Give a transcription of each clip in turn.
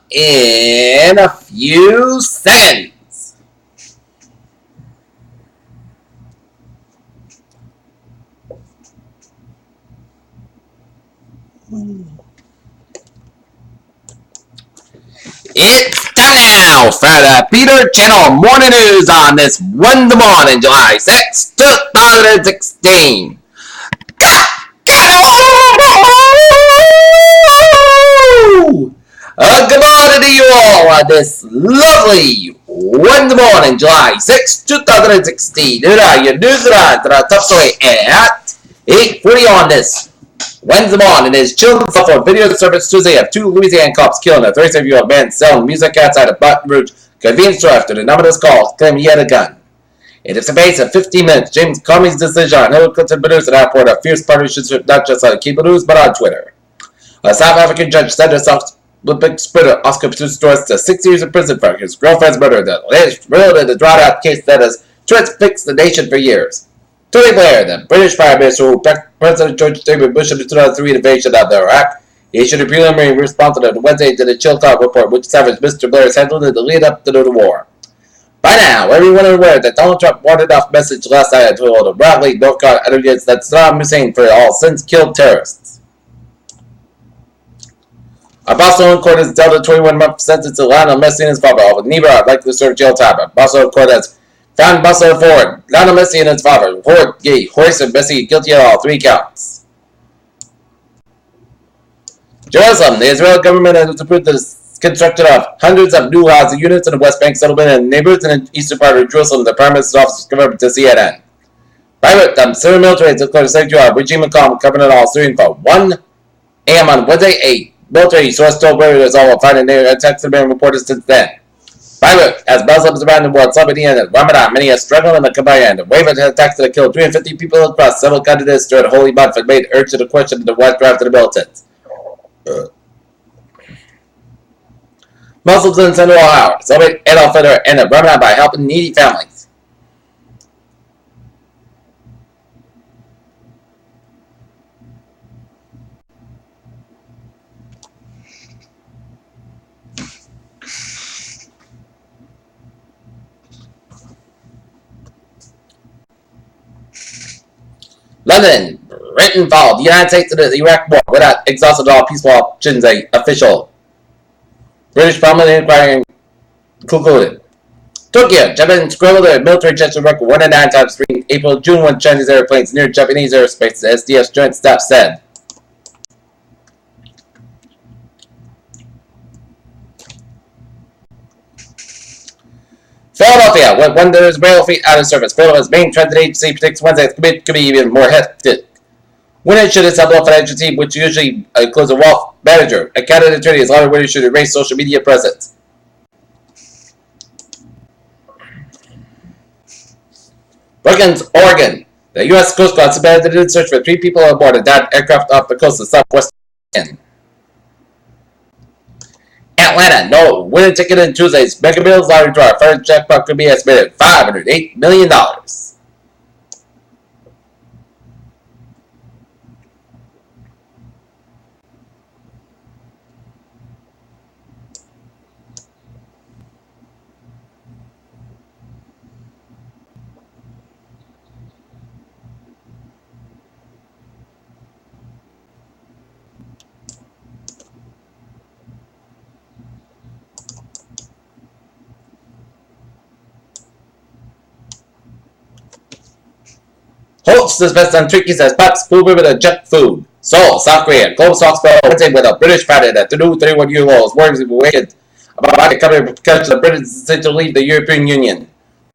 in a few seconds. It's time now for the Peter Channel Morning News on this Wednesday morning, July 6, 2016. Good morning to you all on this lovely Wednesday morning, July 6, 2016. Here are your news on the top story at 8:40 on this Wednesday morning is children's cell phone video service Tuesday of 2 Louisiana cops killing a 37-year-old man selling music outside a Baton Rouge convenience store after the anonymous calls claiming he had a gun. In its space of 15 minutes, James Comey's decision on Hillary Clinton produced an outpouring of fierce partnerships not just on cable news but on Twitter. A South African judge sentenced South Olympic sprinter Oscar Pistorius to 6 years in prison for his girlfriend's murder. The latest related to the drawn-out case that has transfixed the nation for years. Tony Blair, the British Prime Minister who backed President George W. Bush in the 2003 invasion of Iraq, issued a preliminary response on Wednesday to the Chilcot report, which savaged Mr. Blair's handling in the lead-up to the war. By now, everyone is aware that Donald Trump warded off message last night to the Bradley, North Carolina advocates that Saddam Hussein for all since killed terrorists. A Barcelona court has dealt a 21-month sentence to Lionel Messi and his father, although neither are likely to serve jail time. A Barcelona court has found Barcelona forward Lionel Messi and his father, Horace and Messi, guilty of all 3 counts. Jerusalem, the Israeli government has approved the construction of hundreds of new housing units in the West Bank settlement and neighborhoods in the eastern part of Jerusalem, the Prime Minister's office confirmed to CNN. Private Syrian military has declared a sanctuary of regime calm covering all Syrian for 1 a.m. on Wednesday. A military source told Reuters all will find a text have been reported since then. Private, as Muslims around the world celebrate the Ramadan, many are struggling in the Kabbalah and the wave of attacks that killed 350 people across several continents during the holy month and made urgent a question of the West draft of the militants. Muslims in Central Ohio celebrate Eid al-Fitr and the Ramadan by helping needy families. London, Britain followed the United States into the Iraq war without exhausting all peaceful options, an official British Parliament inquiry concluded. Tokyo, Japan scrambled their military jets to record 1 and 9 times between April and June when Chinese airplanes near Japanese airspace, the SDF's joint staff said. Philadelphia, with one of the Israeli fleet out of service. Philadelphia's main transit agency predicts Wednesday's commit could be even more hectic. Winner should assemble a financial team, which usually includes a wealth manager. A candidate attorney is allowed winner should erase social media presence. Wiggins, Oregon. The U.S. Coast Guard suspended a search for 3 people aboard a downed aircraft off the coast of southwest Oregon. Atlanta, no winning ticket in Tuesday's Mega Millions lottery draw. First jackpot could be estimated at $508 million. Hosts is best on Turkey's as Pep's food with a jet food. Seoul, South Korea. Global stocks fell Wednesday with a British pilot at the new 31-year-old worries awakened about the country because the British decision to leave the European Union.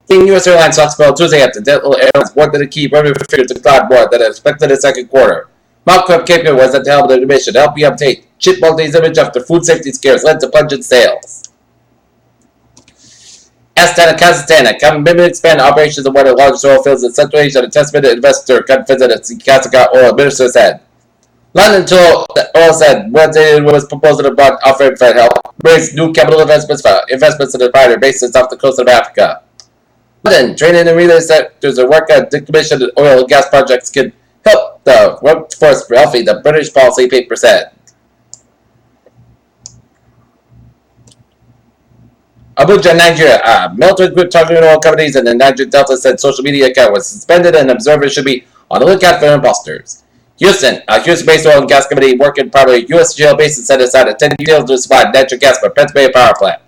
U.S. airline stocks fell Tuesday after Delta Airlines warned the key revenue figure declined more than expected in the second quarter. Malcolm Caper was at the helm of the mission to help you update Chip Monday's image after food safety scares led to plunging sales. Astana, Kazakhstan, a commitment to expand operations in one of the largest oil fields in Central Asia, and a testament to investor couldn't visit its Kazakhstan oil minister said. London Oil said Wednesday was proposing a bond offering for help raise new capital investments for investments in the refinery bases off the coast of Africa. London, training and relay sectors are working on decommissioned oil and gas projects can help the workforce healthy, the British policy paper said. Abuja, Nigeria. Military group targeting oil companies in the Niger Delta said social media account was suspended and observers should be on the lookout for imposters. Houston, a Houston-based oil and gas company working primarily U.S. shale basin set aside a 10-year deal to supply natural gas for Pennsylvania power plant.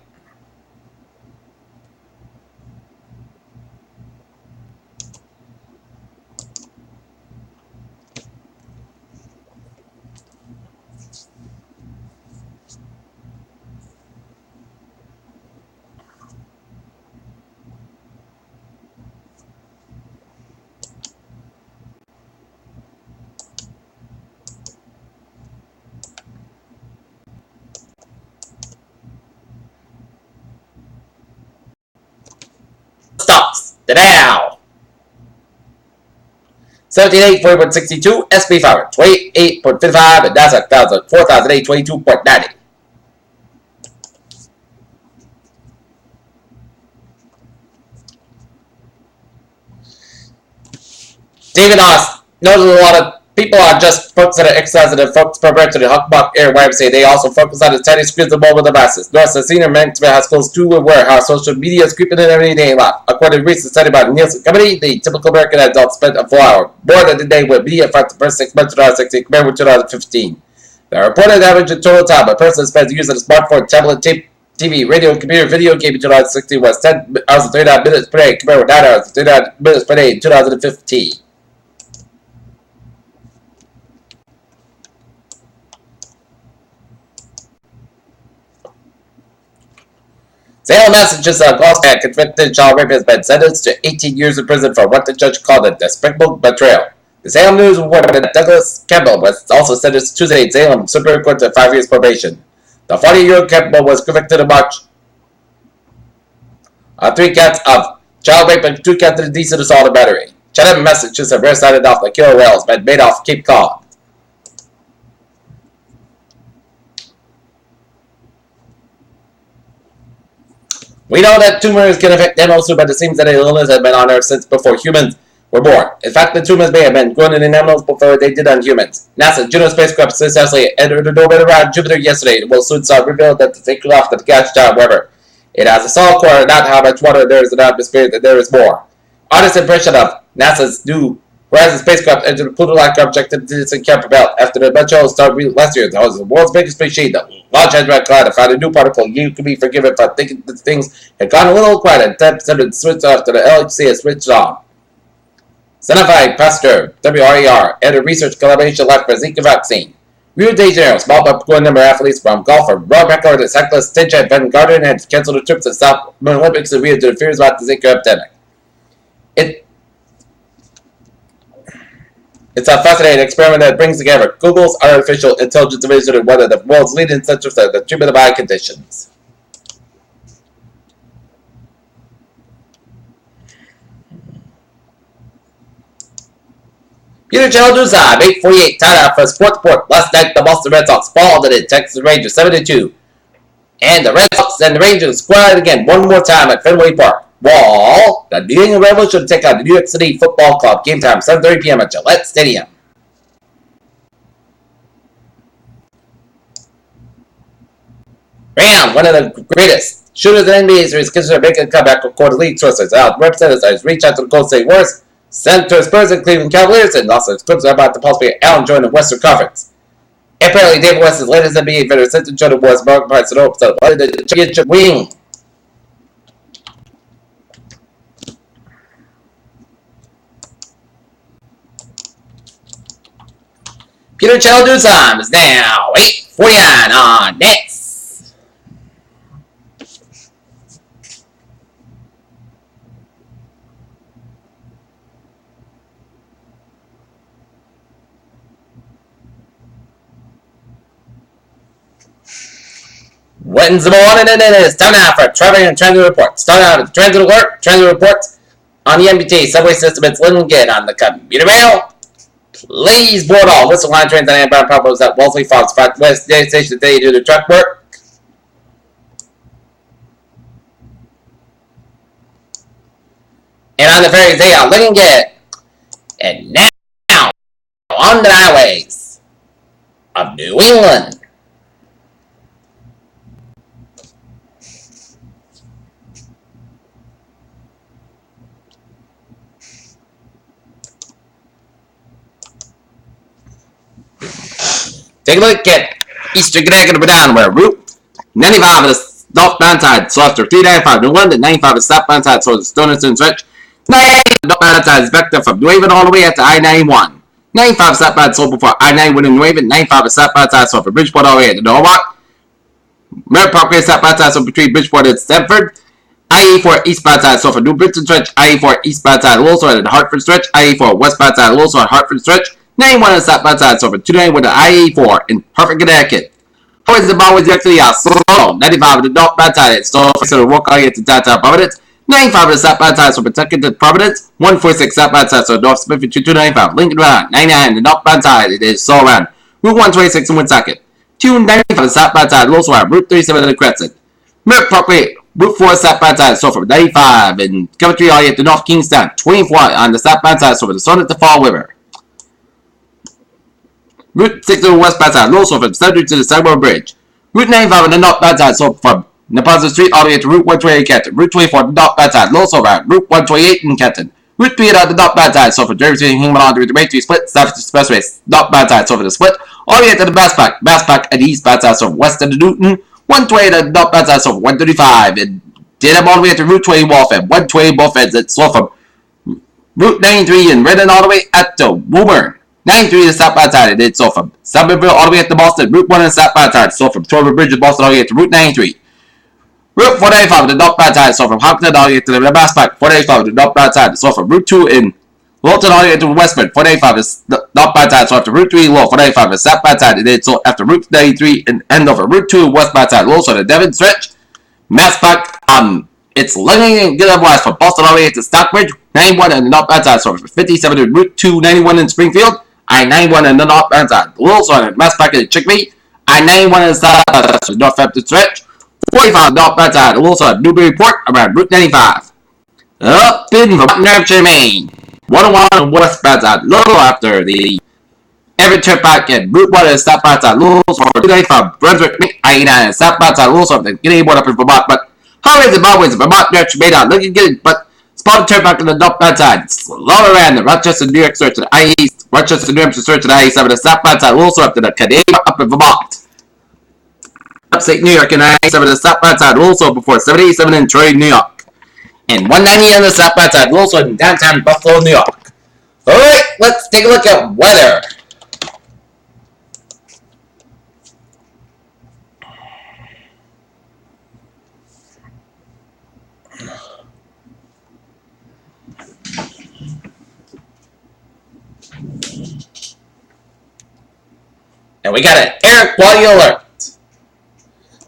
Stocks. Now. 78, 40.62, SP 500, 28.55, and Nasdaq 4,822.90. David Oss noted a lot of people are just focused on exercising and focus program to the Huckbuck Airwave say they also focus on the tiny screens of mobile devices. North the senior management has close to aware how social media is creeping in everyday life. According to a recent study by the Nielsen Company, the typical American adult spent a full hour more than a day with media for the first 6 months of 2016 compared with 2015. The reported average in total time a person spends using a smartphone, tablet, TV, radio, computer, video game in 2016 was 10 hours and 39 minutes per day compared with 9 hours and 39 minutes per day in 2015. Salem, Massachusetts, Gloucester, convicted child rapist has been sentenced to 18 years in prison for what the judge called a despicable betrayal. The Salem News reported that Douglas Campbell was also sentenced Tuesday in Salem Supreme Court to 5 years probation. The 40-year-old Campbell was convicted in March on 3 counts of child rape and 2 counts of indecent assault and battery. Chatham, Massachusetts, rare sighted off the killer whales been made off Cape Cod. We know that tumors can affect animals too, but it seems that illness has been on Earth since before humans were born. In fact, the tumors may have been grown in animals before they did on humans. NASA's Juno spacecraft successfully entered an orbit around Jupiter yesterday. It will soon start revealed that the taking off the Gashdown River. It has a solid core, not how much water there is in the atmosphere, that there is more. Honest impression of NASA's new Horizon spacecraft entered the Pluto-like object in the distant Kuiper Belt after the eventual start last year. That was the world's biggest machine. The Large Hadron Collider found a new particle. You can be forgiven for thinking that things had gone a little quiet and 10% had switched off to the LHC has switched on. Scientific Pasteur, WRER, and a research collaboration led for Zika vaccine. Rio de Janeiro, small but growing number of athletes from golfer Rob McElroy to cyclist Tincha Van Gardner had canceled their trips to the South Olympics in Rio due to fears about the Zika epidemic. It's a fascinating experiment that brings together Google's artificial intelligence division and one of the world's leading centers for the treatment of eye conditions. Peter Childers, 8:48 timeout for Sports Report. Last night, the Boston Red Sox fall to the Texas Rangers 7-2. And the Red Sox and the Rangers squared again one more time at Fenway Park. While the New England Revolution take on the New York City Football Club. Game time 7:30 p.m. at Gillette Stadium. Ram, one of the greatest shooters in NBA history, is considered making a comeback according to league sources. Representatives reached out to the Golden State Warriors, sent to Spurs and Cleveland Cavaliers, and also clips about the possibility of Allen joining the Western Conference. Apparently, David West is the latest NBA veteran sent to join the Warriors. Mark Price and Hope, so the championship wing. Peter Childers' time is now 8:49 on Nets. Wednesday morning, and it is time now for traffic and transit report. Start out with transit alert, transit reports on the MBT subway system. It's Linden on the commuter rail. Please board all Whistle Line trains and inbound problems at Wellesley Farms West Station today due to truck work. And on the ferries, they are Linden. And now, on the highways of New England. take a look at Eastern Connecticut down where Route 95 is northbound side, so after 395 New London, 95 is southbound side, so the Stonington stretch. 95 northbound side is vector from New Haven all the way at to I-91. 95 southbound so before I-91 in New Haven, 95 is southbound side, so from Bridgeport all the way at to Norwalk. Merritt Parkway southbound side, so between Bridgeport and Stamford. I-84 eastbound side, so for New Britain stretch. I-84 eastbound side, also at the Hartford stretch. I-84 westbound side, also at Hartford stretch. 91 is southbound side, so for 290 with the I-84 in perfect Connecticut. Always the ball was directly out. So 95 with the northbound side, so for the walk all the way to downtown Providence. 95 is southbound side, so Pawtucket to Providence. 146 southbound side, so North Smith to 295. Lincoln Road. 99 the northbound side, it is so around. Route 126 in Woonsocket. 295 southbound side, also around Route 37 in the Crescent. Merritt Parkway, Route 4 southbound side, so from 95 and Coventry all the way to North Kingstown. 24 on the southbound side, so from the Sun at the Fall River. Route 6 on the westbound side, also from Cedric to the Sagamore Bridge. Route 95 on the northbound side, so from Neponset Street all the way to Route 128 in Canton. Route 24 on the northbound side, also around Route 128 in Canton. Route 3 on the northbound side, so from Jersey and Hingham on the Main split, Stafford Expressway, northbound side, so for the split, all the way to the Bass Pack at the eastbound side, so from west of the Newton. 120 at the northbound side, so from 135, and did them all the way to Route 20 Waltham. 120 both ends, it's so from Route 93 and Redden all the way at the Woburn. 93 is southbound side, and it's so from Somerville all the way at the Boston. Route 1 is southbound side, so from Torbert Bridge to Boston all the way to Route 93. Route 495 the northbound side, so from Hopkins all the way to the Bass Pack. 485 the northbound side, so from Route 2 in Wilton all the way to Westford. 485 is the northbound side, so after Route 3 low. 485 is southbound side, and then so after Route 93 and end over Route 2 westbound side. Also the Devon stretch. Mass Pack, it's Lennon and good otherwise from Boston all the way to Stockbridge. 91 and the northbound side, so from 57 to Route 2, 91 in Springfield. I-91 and the northbound side. Also on Mass Pack in Chickpea. I-91 and the southbound side, so Northampton stretch. 45 northbound side, also at Newburyport around Route 95. Up in New Hampshire, Maine. 101 westbound side, little after the Everett Turnpike and Route 1 and southbound side, little for 295 Brunswick, I-89 and southbound side, also the getting one up in Vermont, but highways and byways in Vermont, New Hampshire, Maine, looking good, but spotted Turnpike on the northbound side, slow around the Rochester, New York stretch to the I-East, Rochester, New Hampshire stretch to the I-7, the southbound side, also up to the Canadian up in Vermont. Upstate New York and I-7 the southbound side, also before 77 in Troy, New York. And 190 on the southbound side, also in downtown Buffalo, New York. Alright, let's take a look at weather. And we got an air quality alert.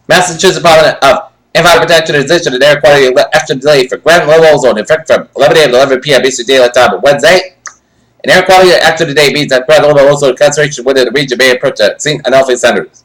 Massachusetts Department of Environmental Protection is issued an air quality alert extra delay for ground level ozone in effect from 11 a.m. to 11 p.m. Eastern Daylight Time on Wednesday. An air quality extra today means that ground level ozone concentration within the region may approach the seen unhealthy standards.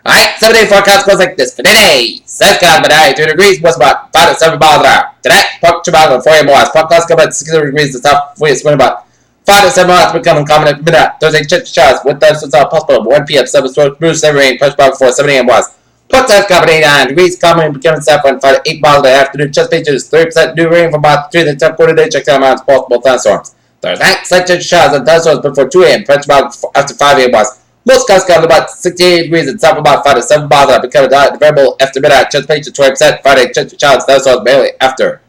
Alright, 7-day forecast goes like this for today. South Carolina, 2 degrees, west about 5 to 7 miles an hour. Tonight, Park Chicago, 4 a.m. west. Forecast coming at 60 degrees to south, wind about 5 to 7 miles, becoming common at midnight. Thursday, chance showers, with thunderstorms are possible. 1 p.m., 7 storms, Bruce, 7 rain, Punch Chicago, 4, 7 a.m. west. Port South Carolina, 89 degrees, common, becoming south, 5 to 8 miles in the afternoon. Chesapeake is 30% new rain from about 3 to 10 quarter day. Check down mountains, possible thunderstorms. Thursday night, slight chance showers and thunderstorms before 2 a.m. Punch Chicago after 5 a.m. west. Most skies come about 68 degrees and south about 5 to 7 miles and becoming variable after midnight. Chesapeake to 20%. Friday, chance showers, thunderstorms mainly after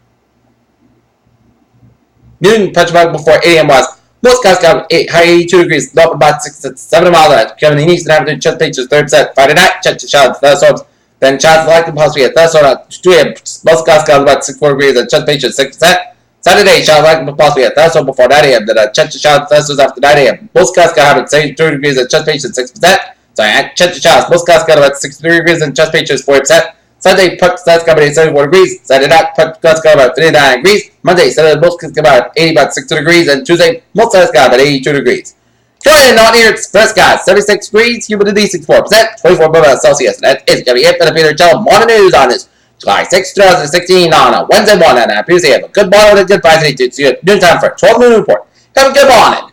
noon. Punch Chicago before 8 a.m. west. Most skies come high 82 degrees, north about 6 to 7 miles an hour. Becoming the eastern afternoon. Chesapeake to 30%. Friday night, chance showers, thunderstorms. Then chances likely possibly a thunderstorm at 2 a.m. Most skies come about 64 degrees and Chesapeake to 6%. Saturday, showers likely possibly a thunderstorm before 9 a.m. Then a chance of showers thunderstorms after 9 a.m. Most skies can have at 72 degrees and Chesapeake is 6%. Sorry, chance of showers. Most skies can have at 63 degrees and Chesapeake is 40%. Sunday, Puck skies come at 74 degrees. Saturday night, Puck skies come at 59 degrees. Monday, Saturday, most skies come out at 80 about 60 degrees. And Tuesday, most skies come at 82 degrees. Friday, not near express skies, 76 degrees, humidity 64%, 24 above Celsius. And that is going to be it for the Peter Chell Morning News on this July 6, 2016 on a Wednesday morning. I appreciate you have a good morning and a good Friday to see you at noontime for a 12 noon report. Have a good morning.